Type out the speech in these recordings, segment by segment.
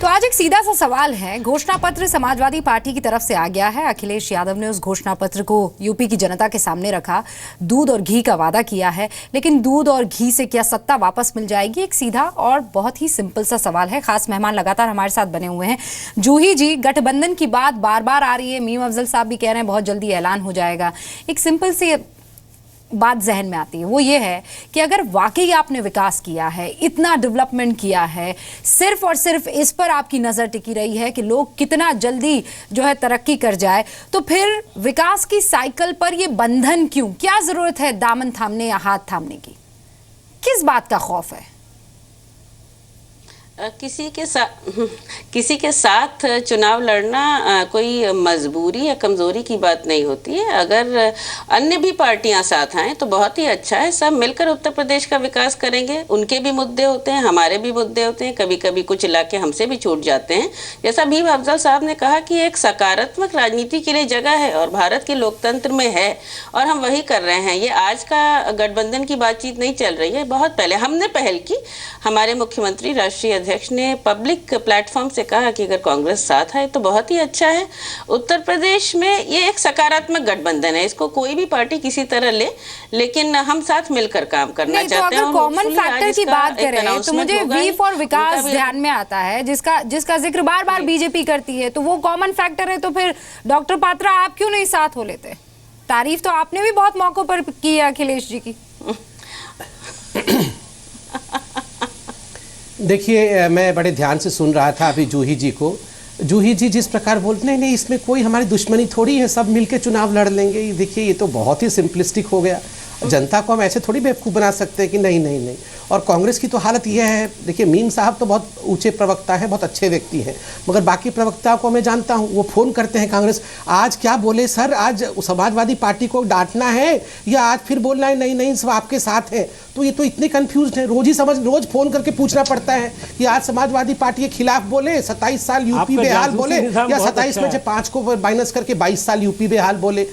तो आज एक सीधा सा सवाल है। घोषणा पत्र समाजवादी पार्टी की तरफ से आ गया है। अखिलेश यादव ने उस घोषणा पत्र को यूपी की जनता के सामने रखा, दूध और घी का वादा किया है, लेकिन दूध और घी से क्या सत्ता वापस मिल जाएगी? एक सीधा और बहुत ही सिंपल सा सवाल है। खास मेहमान लगातार हमारे साथ बने हुए हैं। जूही जी, गठबंधन की बात बार बार आ रही है, मीम अफजल साहब भी कह रहे हैं बहुत जल्दी ऐलान हो जाएगा। एक सिंपल सी बात जहन में आती है, वो ये है कि अगर वाकई आपने विकास किया है, इतना डेवलपमेंट किया है, सिर्फ और सिर्फ इस पर आपकी नजर टिकी रही है कि लोग कितना जल्दी जो है तरक्की कर जाए, तो फिर विकास की साइकिल पर ये बंधन क्यों? क्या जरूरत है दामन थामने या हाथ थामने की? किस बात का खौफ है? किसी के साथ चुनाव लड़ना कोई मजबूरी या कमजोरी की बात नहीं होती है। अगर अन्य भी पार्टियां साथ आएं तो बहुत ही अच्छा है। सब मिलकर उत्तर प्रदेश का विकास करेंगे। उनके भी मुद्दे होते हैं, हमारे भी मुद्दे होते हैं, कभी कभी कुछ इलाके हमसे भी छूट जाते हैं। जैसा मीम अफजल साहब ने कहा कि एक सकारात्मक राजनीति के लिए जगह है और भारत के लोकतंत्र में है, और हम वही कर रहे हैं। ये आज का गठबंधन की बातचीत नहीं चल रही है, बहुत पहले हमने पहल की। हमारे मुख्यमंत्री, राष्ट्रीय अध्यक्ष ने पब्लिक प्लेटफॉर्म से कहा कि अगर कांग्रेस साथ है तो बहुत ही अच्छा है। उत्तर प्रदेश में ये एक सकारात्मक गठबंधन है, इसको कोई भी पार्टी किसी तरह ले, लेकिन हम साथ मिलकर काम करना चाहते हैं। अगर कॉमन फैक्टर की बात करें तो मुझे वी फॉर विकास ध्यान में आता है, जिसका जिक्र बार बार बीजेपी करती है, तो वो कॉमन फैक्टर है। तो फिर डॉक्टर पात्रा, आप क्यों नहीं साथ हो लेते? तारीफ तो आपने भी बहुत मौकों पर की है अखिलेश जी की। देखिए, मैं बड़े ध्यान से सुन रहा था अभी जूही जी को। जूही जी जिस प्रकार बोलते नहीं, इसमें कोई हमारी दुश्मनी थोड़ी है, सब मिलके चुनाव लड़ लेंगे। देखिए, ये तो बहुत ही सिंपलिस्टिक हो गया। जनता को हम ऐसे थोड़ी बेवकूफ़ बना सकते हैं कि नहीं नहीं नहीं। और कांग्रेस की तो हालत यह है, देखिए मीम साहब तो बहुत ऊंचे प्रवक्ता हैं, बहुत अच्छे व्यक्ति हैं, मगर बाकी प्रवक्ताओं को मैं जानता हूं, वो फ़ोन करते हैं कांग्रेस, आज क्या बोले सर, आज समाजवादी पार्टी को डांटना है या आज फिर बोलना है नहीं नहीं सब आपके साथ है? तो ये तो इतने कन्फ्यूज हैं, रोज फ़ोन करके पूछना पड़ता है कि आज समाजवादी पार्टी के खिलाफ बोले, 27 साल यूपी बेहाल बोले, या 27 में से 5 को माइनस करके 22 साल यूपी बेहाल बोले।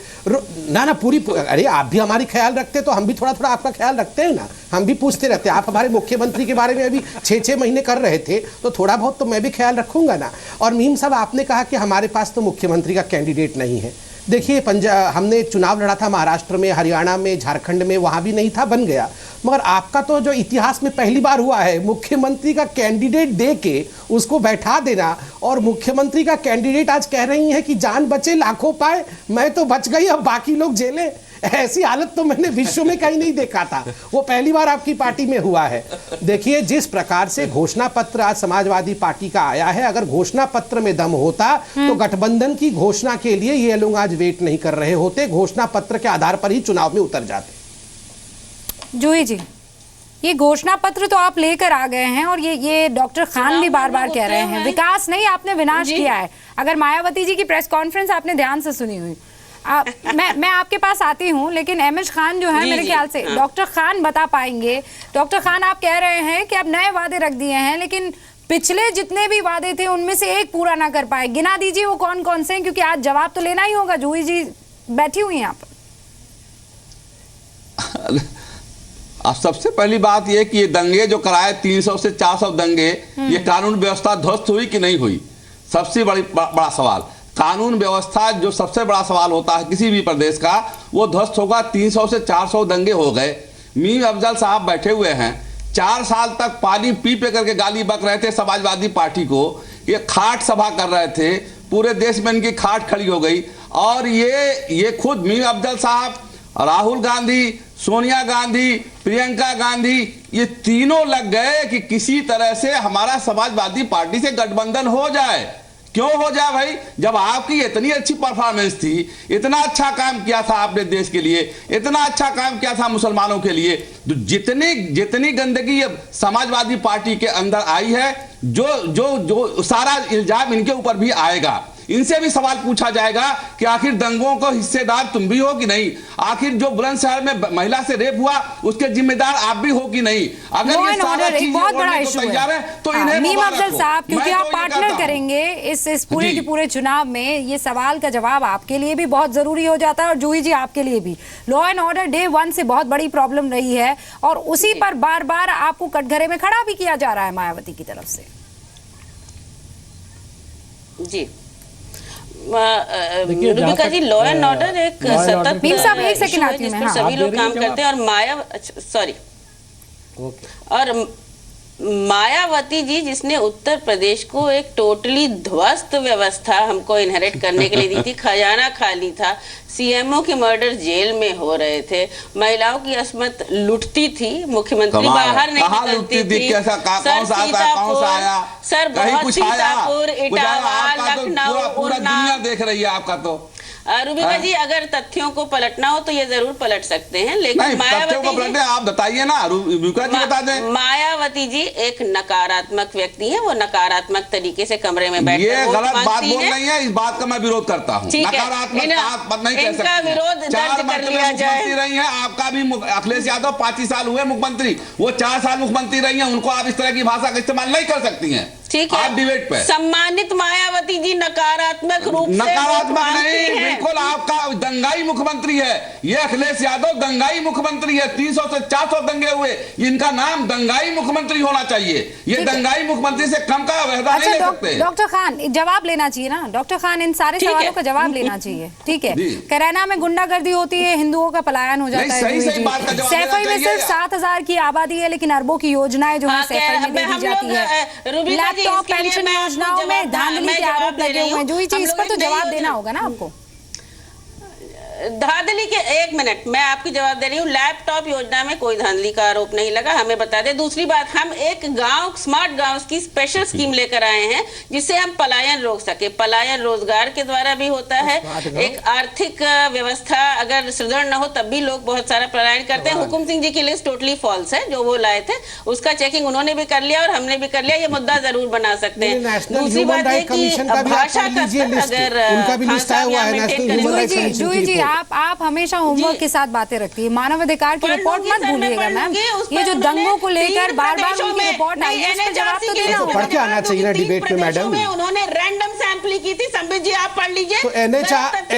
ना पूरी, अरे आप भी हमारी ख्याल रखते तो हम भी थोड़ा थोड़ा आपका ख्याल रखते हैं ना, हम भी पूछते रहते हैं। आप हमारे मुख्यमंत्री के बारे में अभी 6-6 महीने कर रहे थे, तो थोड़ा बहुत तो मैं भी ख्याल रखूंगा ना। और मीम साहब, आपने कहा कि हमारे पास तो मुख्यमंत्री का कैंडिडेट नहीं है। देखिए, हमने चुनाव लड़ा था महाराष्ट्र में, हरियाणा में, झारखंड में, वहाँ भी नहीं था, बन गया। मगर आपका तो जो इतिहास में पहली बार हुआ है, मुख्यमंत्री का कैंडिडेट दे के उसको बैठा देना, और मुख्यमंत्री का कैंडिडेट आज कह रही है कि जान बचे लाखों पाए, मैं तो बच गई, अब बाकी लोग जेलें। ऐसी हालत तो मैंने विश्व में कहीं नहीं देखा था, वो पहली बार आपकी पार्टी में हुआ है। देखिए, जिस प्रकार से घोषणा पत्र आज समाजवादी पार्टी का आया है, अगर घोषणा पत्र में दम होता तो गठबंधन की घोषणा के लिए ये लोग आज वेट नहीं कर रहे होते, घोषणा पत्र के आधार पर ही चुनाव में उतर जाते। जूही जी, ये घोषणा पत्र तो आप लेकर आ गए हैं, और ये डॉक्टर खान भी बार बार कह रहे हैं विकास नहीं, आपने विनाश किया है। अगर मायावती जी की प्रेस कॉन्फ्रेंस आपने ध्यान से सुनी हुई, मैं आपके पास आती हूं, लेकिन एमएच खान जो है, मेरे ख्याल से डॉक्टर खान बता पाएंगे। डॉक्टर खान, आप कह रहे हैं कि अब नए वादे रख दिए हैं, लेकिन पिछले जितने भी वादे थे उनमें से एक पूरा ना कर पाए। गिना दीजिए वो कौन कौन से हैं, क्योंकि आज जवाब तो लेना ही होगा। जूही जी बैठी हुई हैं यहाँ पर। अब सबसे पहली बात यह कि ये दंगे जो कराए, 300 से 400 दंगे, ये कानून व्यवस्था ध्वस्त हुई कि नहीं हुई? सबसे बड़ा सवाल। कानून व्यवस्था जो सबसे बड़ा सवाल होता है किसी भी प्रदेश का, वो ध्वस्त होगा। 300 से 400 दंगे हो गए। मीम अफजल साहब बैठे हुए हैं, 4 साल तक पानी पी करके गाली बक रहे थे समाजवादी पार्टी को। ये खाट सभा कर रहे थे, पूरे देश में इनकी खाट खड़ी हो गई। और ये खुद मीम अफजल साहब, राहुल गांधी, सोनिया गांधी, प्रियंका गांधी, ये तीनों लग गए कि किसी तरह से हमारा समाजवादी पार्टी से गठबंधन हो जाए। क्यों हो जाए भाई? जब आपकी इतनी अच्छी परफॉर्मेंस थी, इतना अच्छा काम किया था आपने देश के लिए, इतना अच्छा काम किया था मुसलमानों के लिए, तो जितनी गंदगी समाजवादी पार्टी के अंदर आई है, जो सारा इल्जाम इनके ऊपर भी आएगा। इनसे भी सवाल पूछा जाएगा कि आखिर दंगों को हिस्सेदार तुम भी हो कि नहीं? आखिर जो बुलंदशहर में महिला से रेप हुआ उसके जिम्मेदार आप भी हो कि नहीं? अगर ये सारा चीज बहुत बड़ा इशू है, तो इन्हें मीम अफजल साहब, क्योंकि आप पार्टनर करेंगे इस पूरे के पूरे चुनाव में, ये सवाल का जवाब आपके लिए भी बहुत जरूरी हो जाता है, और जूही जी आपके लिए भी। लॉ एंड ऑर्डर डे 1 से बहुत बड़ी प्रॉब्लम रही है, और उसी पर बार बार आपको कटघरे में खड़ा भी किया जा रहा है मायावती की तरफ से। जी रूबिका जी, लॉ एंड ऑर्डर एक सतत मीम साहब, एक सेकंड issue है आती हूँ जिस मैं, पर हाँ। सभी लोग दे रही काम हैं करते हैं, और सॉरी और मायावती जी जिसने उत्तर प्रदेश को एक टोटली ध्वस्त व्यवस्था हमको इनहेरिट करने के लिए दी थी, खजाना खाली था, सीएमओ के मर्डर जेल में हो रहे थे, महिलाओं की अस्मत लुटती थी, मुख्यमंत्री बाहर नहीं कहाँ निकलती लुटती थी, कैसा कौन सा आता, कौन सा आया, सर कहीं बहुत कुछ आया, सीतापुर, इटावा, आपका तो लखनऊ, पूरा दुनिया उन्नाव। देख रही है आपका तो। रूबिका जी, अगर तथ्यों को पलटना हो तो ये जरूर पलट सकते हैं, लेकिन नहीं, तथ्यों को मायावती पलटे आप बताइए ना, रूबिका जी बता दें। मायावती जी एक नकारात्मक व्यक्ति है, वो नकारात्मक तरीके से कमरे में बैठ ये गलत बात बोल रही है, इस बात का मैं विरोध करता हूँ। ठीक है, नकारात्मक बात नहीं कह इनका सकते। विरोध दर्ज 4 कर मरतबे लिया जाए। मुख्यमंत्री रही हैं, आपका भी अखिलेश यादव 35 साल हुए मुख्यमंत्री, वो 4 साल मुख्यमंत्री रही हैं, उनको आप इस तरह की भाषा का इस्तेमाल नहीं कर सकती हैं। ठीक है, आप डिबेट पे सम्मानित मायावती जी नकारात्मक रूप से नकारात्मक मानती नहीं, हैं। बिल्कुल आपका दंगाई मुख्यमंत्री है ये अखिलेश यादव, दंगाई मुख्यमंत्री है। 300 से 400 दंगे हुए, इनका नाम दंगाई मुख्यमंत्री होना चाहिए। ये दंगाई मुख्यमंत्री से कम का वहदा नहीं ले सकते। डॉक्टर खान जवाब लेना चाहिए ना, डॉक्टर खान इन सारे ठीक है। सवालों का जवाब लेना चाहिए। ठीक है, जी। कैराना में गुंडागर्दी होती है, हिंदुओं का पलायन हो जाता नहीं, है। सही जूही सही जी। बात का जवाब सैफई देना में सिर्फ चाहिए। 7,000 की आबादी है, लेकिन अरबों की योजनाएं जो है हाँ, सैफई में दे दी हम जाती लोग, है। रूबिका जी, लैपटॉप इसके लिए पेंशन मैं आपको योजनाओं में जवाब- धांधली मैं के जवाब आरोप दे लगे रही हुए हैं। हूँ। जूही जी, हम इस लोग पर तो एक नई जवाब योजना- देना होगा ना आपको। धांधली के, एक मिनट, मैं आपकी जवाब दे रही हूँ। लैपटॉप योजना में कोई धांधली का आरोप नहीं लगा, हमें बता दें। दूसरी बात, हम एक गांव, स्मार्ट गांव की स्पेशल स्कीम लेकर आए हैं जिससे हम पलायन रोक सके। पलायन रोजगार के द्वारा भी होता है, एक आर्थिक व्यवस्था अगर सुदृढ़ न हो तब भी लोग बहुत सारा पलायन करते हैं। हुकुम सिंह जी की लिस्ट टोटली फॉल्स है, जो वो लाए थे उसका चेकिंग उन्होंने भी कर लिया और हमने भी कर लिया, ये मुद्दा जरूर बना सकते हैं। नेशनल दूसरी ह्यूमन बात है राइट कि कमीशन का भी आप भाषा पढ़ का लीजिए स्तर लिस्ट, अगर उनका भी लिस्ट आया हुआ है, नेशनल ह्यूमन राइट कमीशन की जूही जी, रिपोर्ट। आप हमेशा होमवर्क जी। के साथ बातें रखती है। मानव अधिकार की पढ़ रिपोर्ट लूंगी मत सर, मैं भूलिएगा पढ़ मैम। लूंगी। उस ये पर जो उन्होंने दंगों को लेकर 3 बार बार प्रदेशों उनकी में- रिपोर्ट आई है, उस पर जवाब तो NHRC देना तो होगा। पढ़ के आना चाहिए ना 3 डिबेट में, मैडम। प्रदेशों में उन्होंने रैंडम सैंपलिंग की थी। संबित जी, आप पढ़ लीजिए। तो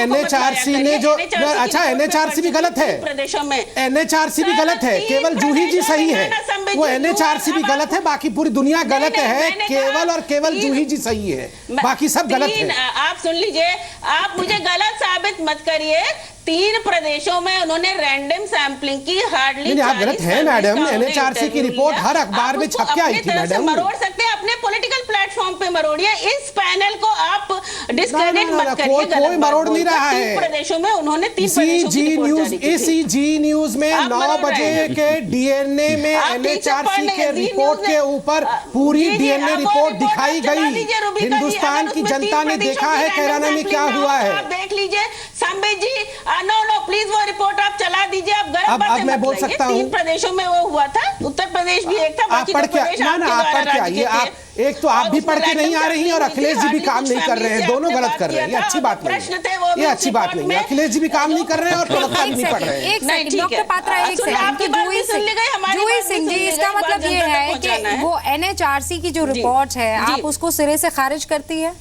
NHRC ने जो, अच्छा NHRC भी गलत है, प्रदेशों में NHRC भी गलत है, केवल जूही जी सही है। वो NHRC भी गलत है, बाकी पूरी दुनिया गलत है, केवल और केवल जूही जी सही है, बाकी सब गलत है। आप सुन लीजिए, आप मुझे गलत साबित मत करिए। 3 प्रदेशों में उन्होंने रैंडम सैंपलिंग की, हार्डली नहीं, आप गलत हैं मैडम। NHRC की रिपोर्ट हर अखबार में छप के आई थी मैडम। मरोड़ सकते हैं, अपने पॉलिटिकल प्लेटफॉर्म पे मरोड़िए। इस पैनल को आप डिस्क्रेडिट ना, मत करिए। कोई मरोड़ नहीं रहा है। 3 प्रदेशों में उन्होंने 3 इसी प्रदेशों की जी रिपोर्ट न्यूज, जारी की थी। इसी जी न्यूज में आप 9 मरोड़ रहे बजे हैं। के डीएनए में आप ठीक से NHRC पढ़ के लें, जी रिपोर्ट न्यूज़ के में- ऊपर पूरी जी, जी, डीएनए अब वो रिपोर्ट रिपोर्ट दिखाई आप चला गई। दीजिए, रूबिका जी। हिंदुस्तान अगर की उसमें जनता 3 ने प्रदेशों देखा की है random कैराना में क्या sampling हुआ हो, है। आप देख लीजिए। संबित जी, नो प्लीज वो रिपोर्ट आप चला दीजिए। आप गलत अब बातें मैं मत बोल लाइए। सकता हूं। 3 प्रदेशों में वो हुआ था, उत्तर प्रदेश भी एक था, आप बाकी पढ़ 2 के, प्रदेश ना आपके आप द्वारा पढ़ के राज्य आइए। के आप थे। एक तो आप और भी उसमें पढ़ के नहीं आ random रही हैं और sampling अखिलेश जी भी थी, काम नहीं कर रहे हैं, आपने दोनों गलत कर रहे हैं। ये बात अच्छी किया बात था, नहीं प्रश्न है, थे वो भी ये उस अच्छी बात रिपोर्ट नहीं है। में। अखिलेश जी भी काम नहीं कर रहे हैं और प्रवक्ता भी एक नहीं पढ़ सेकंड, रहे हैं। एक नहीं, सेकंड, ठीक डॉक्टर है। पात्रा, एक सुन, सेकंड। आपकी तो बात जूही भी सुन ली गई, हमारी जूही बात भी सिंह सुन जी, ली इसका गई, मतलब बात ये जनता है तक पहुंचाना कि है। वो NHRC की जो जी। रिपोर्ट है, जी। आप उसको सिरे से खारिज करती है?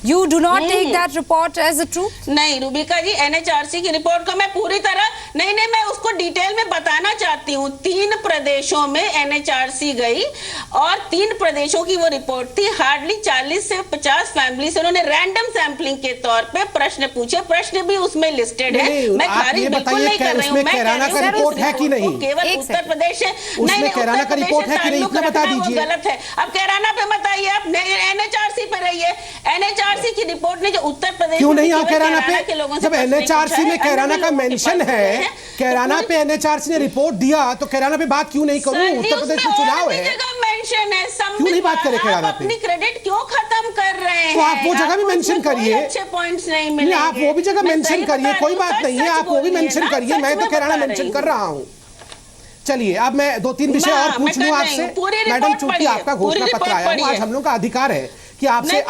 You do not take that report as a truth? नहीं रूबिका जी, NHRC की रिपोर्ट को मैं पूरी तरह नहीं, मैं उसको डिटेल में बताना चाहती हूँ। 3 प्रदेशों में NHRC गई और 3 प्रदेशों की वो रिपोर्ट थी। हार्डली 40 से 50 फैमिली से उन्होंने रैंडम सैंपलिंग के तौर पे प्रश्न पूछे। प्रश्न भी उसमें लिस्टेड है। नहीं, मैं आप खारिज ये बिल्कुल बताइए नहीं कर रही हूँ। उसमें मैं कह कैराना रही का हूँ, सर, रिपोर्ट उस है कि रिपोर्ट को नहीं? केवल एक उत्तर सेकंड। प्रदेश है, उसमें कैराना का रिपोर्ट है कि नहीं, इतना बता दीजिए। गलत है। अब कैराना पे मत आइए, आप NHRC पे रहिए। NHRC की रिपोर्ट ने जो उत्तर प्रदेश क्यों में नहीं आओ केवल कैराना के लोगों पे? से जब प्रश्न नहीं NHRC पूछा में है, कैराना अन्य का लोगों के मेंशन पास है, नहीं कैराना तो पे NHRC ने रिपोर्ट दिया, तो कैराना पे बात क्यों नहीं करूं? सर जी, उत्तर प्रदेश में उसमें चुनाव और भी है, जगह मेंशन है। क्यों नहीं बात करें कैराना आप पे? अपनी क्रेडिट क्यों खत्म कर रहे हैं? तो आप वो जगह भी आपको मेंशन उसमें कोई करिए। अच्छे पॉइंट्स नहीं नहीं, मिलेंगे। आप वो भी जगह मैं मेंशन सही करिए, बता कोई रही हूँ, बात सर, नहीं है, सच आप वो भी बोलिए मेंशन ना, करिए। सच मैं तो में कैराना बता मेंशन रही कर रहा हूं। चलिए, अब मैं 2-3 विषय और पूछ लूं आपसे। मैडम, चूंकि आपका घोषणा पत्र आया है, आज हम लोग का अधिकार है कि आपसे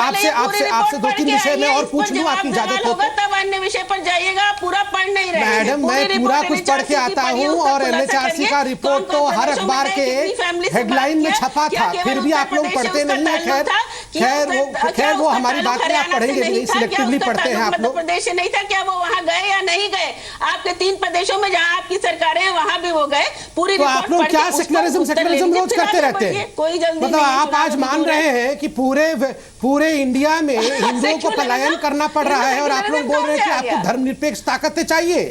2-3 विषय में और पूछ लूं, आपकी इजाजत हो तो। तब अन्य विषय पर जाइएगा, पूरा पढ़ नहीं रहे। मैडम, मैं पूरा कुछ पढ़ के आता हूं और NHRC का रिपोर्ट तो हर अखबार के हेडलाइन में छपा था, फिर भी आप लोग पढ़ते नहीं है। खैर वो हमारी बात नहीं, आप पढ़ेंगे भी नहीं, सिलेक्टिवली पढ़ते हैं आप लोग। प्रदेश से नहीं था क्या? वो वहां गए या नहीं गए? आपके 3 प्रदेशों में जहां आपकी सरकारें हैं वहां भी वो गए। पूरी तो आप लोग क्या सेक्युलरिज्म रोज करते रहते हैं? कोई जल्दी मतलब आप आज मान रहे हैं कि पूरे पूरे इंडिया में हिंदुओं को पलायन करना पड़ रहा है और आप लोग बोल रहे हैं कि आपको धर्मनिरपेक्ष ताकतें चाहिए,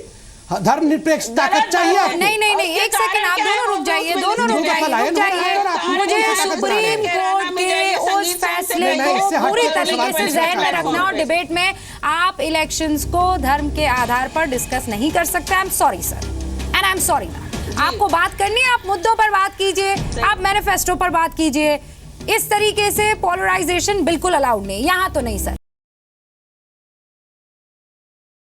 धर्मनिरपेक्ष ताकत चाहिए आपको। नहीं नहीं नहीं, एक सेकंड, आप दोनों रुक जाइए, दोनों रुक जाइए। मुझे सुप्रीम कोर्ट के उस फैसले को पूरी तरीके से जहन में रखना, और डिबेट में आप इलेक्शंस को धर्म के आधार पर डिस्कस नहीं कर सकते। I am sorry sir, and I am sorry ma'am. आपको बात करनी है, आप मुद्दों पर बात कीजिए, आप मैनिफेस्टो पर बात कीजिए। इस तरीके से पोलराइजेशन बिल्कुल अलाउड नहीं, यहाँ तो नहीं सर।